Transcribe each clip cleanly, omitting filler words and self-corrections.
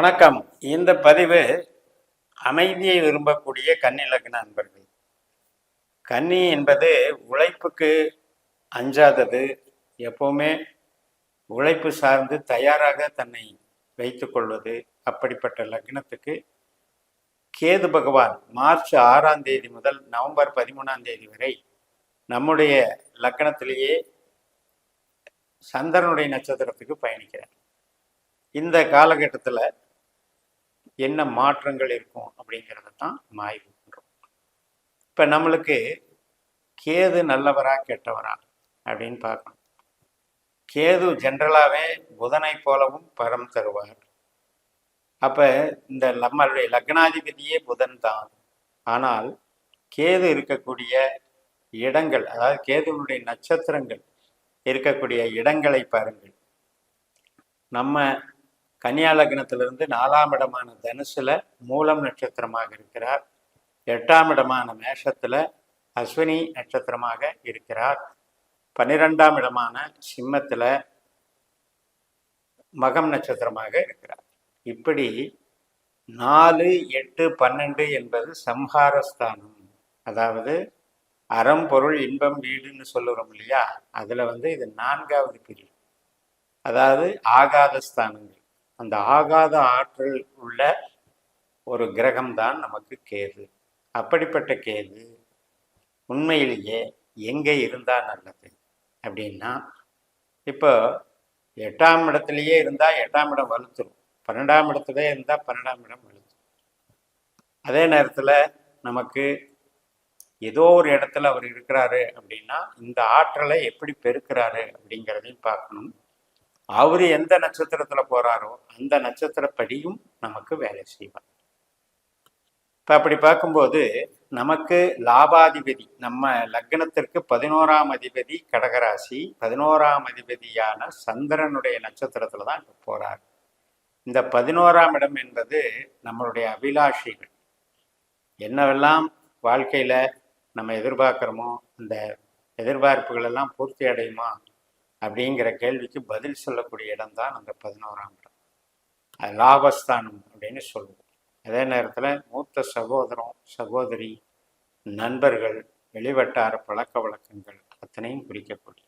வணக்கம். இந்த பதிவு அமைதியை விரும்பக்கூடிய கன்னி லக்ன நண்பர்கள். கன்னி என்பது உழைப்புக்கு அஞ்சாதது, எப்பவுமே உழைப்பு சார்ந்து தயாராக தன்னை வைத்துக் கொள்வது. அப்படிப்பட்ட லக்னத்துக்கு கேது பகவான் மார்ச் 6ஆம் தேதி முதல் நவம்பர் 13ஆம் தேதி வரை நம்முடைய லக்னத்திலேயே சந்திரனுடைய நட்சத்திரத்துக்கு பயணிக்கிறார். இந்த காலகட்டத்தில் என்ன மாற்றங்கள் இருக்கும் அப்படிங்கிறத தான் ஆய்வு பண்ணுறோம். இப்போ நம்மளுக்கு கேது நல்லவரா கெட்டவரா அப்படின்னு பார்க்கணும். கேது ஜென்ரலாகவே புதனை போலவும் பரம் தருவார். அப்போ இந்த நம்மளுடைய லக்னாதிபதியே புதன் தான். ஆனால் கேது இருக்கக்கூடிய இடங்கள், அதாவது கேதுனுடைய நட்சத்திரங்கள் இருக்கக்கூடிய இடங்களை பாருங்கள். நம்ம கன்னியா லக்னத்திலிருந்து 4ஆம் இடமான தனுசுல மூலம் நட்சத்திரமாக இருக்கிறார். 8ஆம் இடமான மேஷத்துல அஸ்வினி நட்சத்திரமாக இருக்கிறார். 12ஆம் இடமான சிம்மத்துல மகம் நட்சத்திரமாக இருக்கிறார். இப்படி 4, 8, 12 என்பது சம்ஹாரஸ்தானம். அதாவது அறம், பொருள், இன்பம், வீடுன்னு சொல்லுறோம் இல்லையா? அதுல இது 4வது பிரிவு. அதாவது ஆகாத ஸ்தானங்கள். அந்த ஆகாத ஆற்றல் உள்ள ஒரு கிரகம்தான் நமக்கு கேது. அப்படிப்பட்ட கேது உண்மையிலேயே எங்கே இருந்தா நல்லது அப்படின்னா, இப்போ 8ஆம் இடத்துலயே இருந்தா 8ஆம் இடம் வலுத்துரும், 12ஆம் இடத்துல இருந்தா 12ஆம் இடம் வலுத்துரும். அதே நேரத்தில் நமக்கு ஏதோ ஒரு இடத்துல அவர் இருக்கிறாரு அப்படின்னா இந்த ஆற்றலை எப்படி பெருக்கிறாரு அப்படிங்கிறதையும் பார்க்கணும். அவரு எந்த நட்சத்திரத்துல போறாரோ அந்த நட்சத்திரப்படியும் நமக்கு வேலை செய்வார். இப்ப அப்படி பார்க்கும்போது நமக்கு லாபாதிபதி, நம்ம லக்னத்திற்கு 11ஆம் அதிபதி கடகராசி, 11ஆம் அதிபதியான சந்திரனுடைய நட்சத்திரத்துல தான் இப்ப போறார். இந்த 11ஆம் இடம் என்பது நம்மளுடைய அபிலாஷைகள். என்னவெல்லாம் வாழ்க்கையில நம்ம எதிர்பார்க்கிறோமோ அந்த எதிர்பார்ப்புகள் எல்லாம் பூர்த்தி அடையுமா அப்படிங்கிற கேள்விக்கு பதில் சொல்லக்கூடிய இடம் தான் அந்த 11ஆம் இடம். அது லாபஸ்தானம் அப்படின்னு சொல்லுவோம். அதே நேரத்தில் மூத்த சகோதரம், சகோதரி, நண்பர்கள், வெளிவட்டார பழக்க வழக்கங்கள் அத்தனையும் குறிக்கக்கூடிய.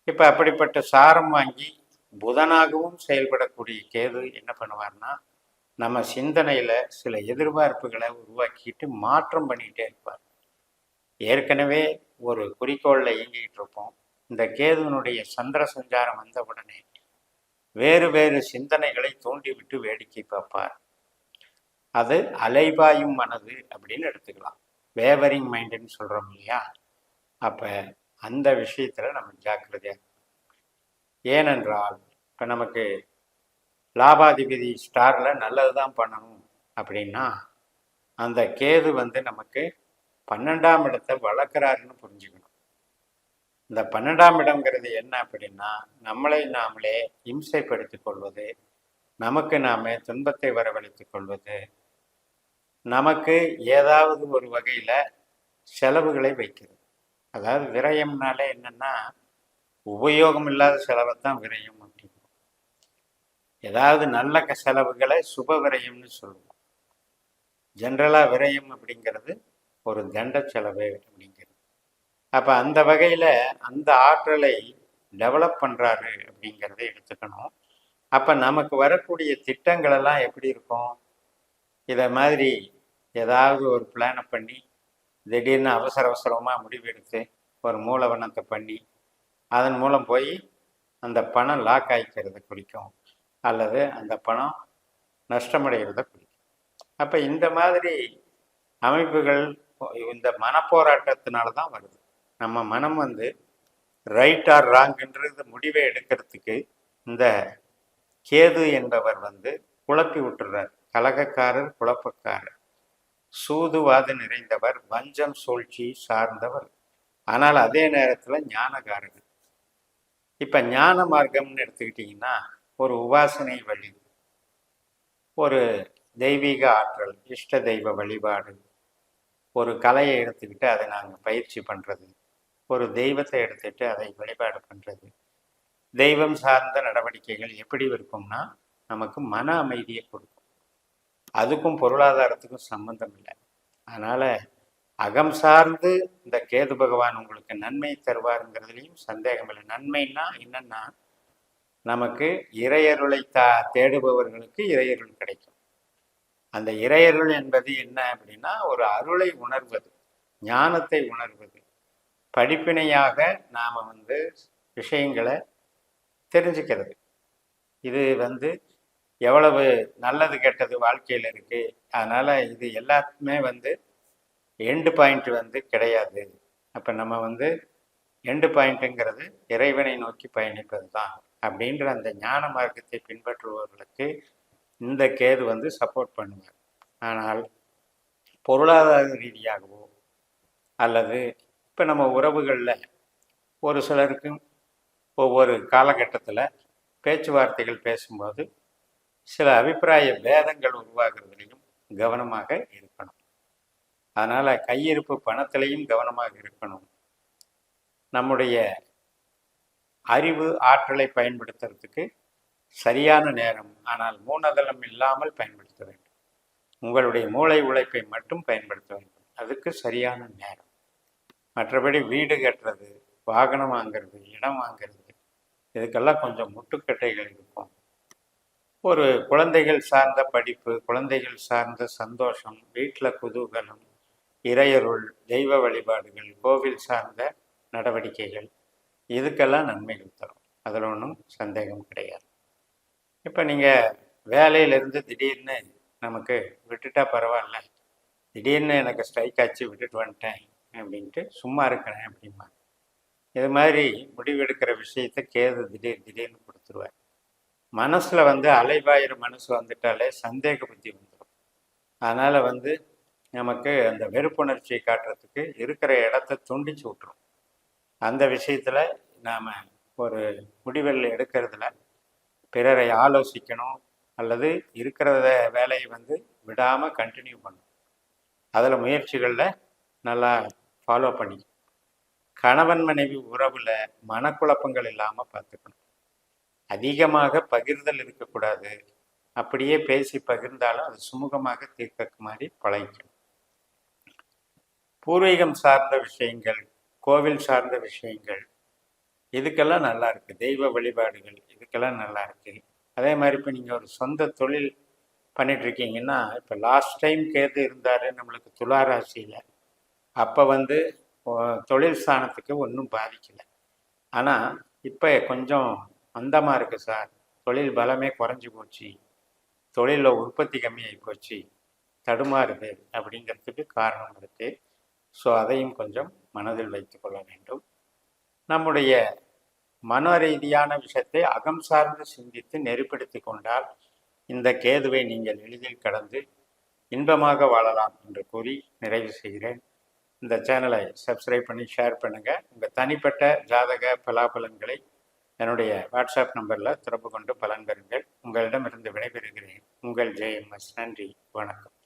இப்போ அப்படிப்பட்ட சாரம் வாங்கி புதனாகவும் செயல்படக்கூடிய கேது என்ன பண்ணுவார்னா, நம்ம சிந்தனையில் சில எதிர்பார்ப்புகளை உருவாக்கிட்டு மாற்றம் பண்ணிக்கிட்டே இருப்பார். ஏற்கனவே ஒரு குறிக்கோளில் இயங்கிக்கிட்டு இருப்போம். இந்த கேதுவனுடைய சந்திர சஞ்சாரம் வந்த உடனே வேறு வேறு சிந்தனைகளை தூண்டிவிட்டு வேடிக்கை பார்ப்பார். அது அலைபாயும் மனது அப்படின்னு எடுத்துக்கலாம். வேவரிங் மைண்டுன்னு சொல்றோம் இல்லையா? அப்ப அந்த விஷயத்துல நம்ம ஜாக்கிரதையா. ஏனென்றால் இப்ப நமக்கு லாபாதிபதி ஸ்டார்ல நல்லதுதான் பண்ணணும் அப்படின்னா அந்த கேது நமக்கு 12ஆம் இடத்தை வளர்க்குறாருன்னு புரிஞ்சுக்கணும். இந்த 12ஆம் இடம்ங்கிறது என்ன அப்படின்னா, நம்மளை நாமளே இம்சைப்படுத்திக் கொள்வது, நமக்கு நாமே துன்பத்தை வரவழைத்துக் கொள்வது, நமக்கு ஏதாவது ஒரு வகையில செலவுகளை வைக்கிறது. அதாவது விரயம்னாலே என்னன்னா, உபயோகம் இல்லாத செலவைத்தான் விரயம் அப்படிங்கிறோம். ஏதாவது நல்ல செலவுகளை சுப விரயம்னு சொல்லுவோம். ஜென்ரலா விரயம் அப்படிங்கிறது ஒரு தண்ட செலவு அப்படிங்கிறது. அப்ப அந்த வகையில அந்த ஆற்றலை டெவலப் பண்றாரு அப்படிங்கிறத எடுத்துக்கணும். அப்ப நமக்கு வரக்கூடிய திட்டங்கள் எல்லாம் எப்படி இருக்கும்? இதை மாதிரி ஏதாவது ஒரு பிளானை பண்ணி திடீர்னு அவசர அவசரமா முடிவெடுத்து ஒரு மூலவனத்தை பண்ணி அதன் மூலம் போய் அந்த பணம் லாக் ஆகிக்கிறத குறிக்கும், அல்லது அந்த பணம் நஷ்டமடைகிறத குறிக்கும். அப்ப இந்த மாதிரி அமைப்புகள் இந்த மனப்போராட்டத்தினால தான் வருது. நம்ம மனம் ரைட் ஆர் ராங்ன்றது முடிவை எடுக்கிறதுக்கு இந்த கேது என்பவர் குழப்பி விட்டுறார். கலகக்காரர், குழப்பக்காரர், சூதுவாது நிறைந்தவர், வஞ்சம் சூழ்ச்சி சார்ந்தவர். ஆனால் அதே நேரத்தில் ஞானகாரர். இப்ப ஞான மார்க்கம்னு எடுத்துக்கிட்டீங்கன்னா ஒரு உபாசனை வழி, ஒரு தெய்வீக ஆற்றல், இஷ்ட தெய்வ வழிபாடு, ஒரு கலையை எடுத்துக்கிட்டு அதை நாங்கள் பயிற்சி பண்றது, ஒரு தெய்வத்தை எடுத்துட்டு அதை வழிபாடு பண்றது. தெய்வம் சார்ந்த நடவடிக்கைகள் எப்படி இருக்கும்னா, நமக்கு மன அமைதியை கொடுக்கும். அதுக்கும் பொருளாதாரத்துக்கும் சம்பந்தம் இல்லை. அதனால் அகம் சார்ந்து இந்த கேது பகவான் உங்களுக்கு நன்மை தருவாருங்கிறதுலையும் சந்தேகம் இல்லை. நன்மைன்னா என்னன்னா, நமக்கு இறையருளை தேடுபவர்களுக்கு இறையருள் கிடைக்கும். அந்த இறையருள் என்பது என்ன அப்படின்னா, ஒரு அருளை உணர்வது, ஞானத்தை உணர்வது, படிப்பினையாக நாம் விஷயங்களை தெரிஞ்சுக்கிறது. இது எவ்வளவு நல்லது கெட்டது வாழ்க்கையில் இருக்கு. அதனால இது எல்லாத்துக்குமே எண்டு பாயிண்ட் கிடையாது. அப்போ நம்ம எண்டு பாயிண்ட்டுங்கிறது இறைவனை நோக்கி பயணிப்பது தான் அப்படின்ற அந்த ஞான மார்க்கத்தை பின்பற்றுபவர்களுக்கு இந்த கேது சப்போர்ட் பண்ணுவார். ஆனால் பொருளாதார ரீதியாகவோ அல்லது இப்போ நம்ம உறவுகளில் ஒரு சிலருக்கு ஒவ்வொரு காலகட்டத்தில் பேச்சுவார்த்தைகள் பேசும்போது சில அபிப்பிராய பேதங்கள் உருவாகிறதுலையும் கவனமாக இருக்கணும். அதனால் கையிருப்பு பணத்திலையும் கவனமாக இருக்கணும். நம்முடைய அறிவு ஆற்றலை பயன்படுத்துறதுக்கு சரியான நேரம், ஆனால் மூலதனம் இல்லாமல் பயன்படுத்த வேண்டும். உங்களுடைய மூளை உழைப்பை மட்டும் பயன்படுத்த வேண்டும். அதுக்கு சரியான நேரம். மற்றபடி வீடு கட்டுறது, வாகனம் வாங்கிறது, இடம் வாங்கிறது, இதுக்கெல்லாம் கொஞ்சம் முட்டுக்கட்டைகள் இருக்கும். ஒரு குழந்தைகள் சார்ந்த படிப்பு, குழந்தைகள் சார்ந்த சந்தோஷம், வீட்டில் குதூகலம், இறையருள், தெய்வ வழிபாடுகள், கோவில் சார்ந்த நடவடிக்கைகள், இதுக்கெல்லாம் நன்மைகள் தரும். அதில் ஒன்றும் சந்தேகம் கிடையாது. இப்போ நீங்கள் வேலையிலேருந்து திடீர்னு நமக்கு விட்டுட்டா பரவாயில்ல, திடீர்னு எனக்கு ஸ்ட்ரைக் ஆச்சு விட்டுட்டு வந்துட்டேன் அப்படின்ட்டு சும்மா இருக்கிறேன் அப்படிமா. இது மாதிரி முடிவெடுக்கிற விஷயத்த கேது திடீர்னு கொடுத்துருவார். மனசில் அலைபாயிர மனசு வந்துட்டாலே சந்தேக புத்தி வந்துடும். அதனால் நமக்கு அந்த வெறுப்புணர்ச்சியை காட்டுறதுக்கு இருக்கிற இடத்த துண்டிச்சு விட்டுரும். அந்த விஷயத்தில் நாம் ஒரு முடிவுகள் எடுக்கிறதுல பிறரை ஆலோசிக்கணும், அல்லது இருக்கிறத வேலையை விடாமல் கண்டினியூ பண்ணணும். அதில் முயற்சிகளில் நல்லா ஃபாலோ பண்ணி கணவன் மனைவி உறவில் மனக்குழப்பங்கள் இல்லாமல் பார்த்துக்கணும். அதிகமாக பகிர்தல் இருக்கக்கூடாது. அப்படியே பேசி பகிர்ந்தாலும் அது சுமூகமாக தீர்க்க மாதிரி பழகிக்கணும். பூர்வீகம் சார்ந்த விஷயங்கள், கோவில் சார்ந்த விஷயங்கள், இதுக்கெல்லாம் நல்லா இருக்கு. தெய்வ வழிபாடுகள், இதுக்கெல்லாம் நல்லா இருக்கு. அதே மாதிரி இப்போ நீங்கள் ஒரு சொந்த தொழில் பண்ணிட்டு இருக்கீங்கன்னா, இப்போ லாஸ்ட் டைம் கேது இருந்தாரு நம்மளுக்கு துளாராசியில். அப்போ தொழில் ஸ்தானத்துக்கு ஒன்றும் பாதிக்கலை. ஆனால் இப்போ கொஞ்சம் மந்தமாக இருக்குது சார், தொழில் பலமே குறைஞ்சி போச்சு, தொழிலில் உற்பத்தி கம்மியாகி போச்சு, தடுமாறுது அப்படிங்கிறதுக்கு காரணம் இருக்குது. ஸோ அதையும் கொஞ்சம் மனதில் வைத்து கொள்ள வேண்டும். நம்முடைய மன ரீதியான விஷயத்தை அகம் சார்ந்து சிந்தித்து நெறிப்படுத்தி கொண்டால் இந்த கேதுவை நீங்கள் எளிதில் கடந்து இன்பமாக வாழலாம் என்று கூறி நிறைவு செய்கிறேன். இந்த சேனலை சப்ஸ்கிரைப் பண்ணி ஷேர் பண்ணுங்கள். உங்கள் தனிப்பட்ட ஜாதக பலாபலன்களை என்னுடைய வாட்ஸ்அப் நம்பரில் தொடர்பு கொண்டு பலன் பெறுங்கள். உங்களிடமிருந்து விடைபெறுகிறேன். உங்கள் JMS. நன்றி, வணக்கம்.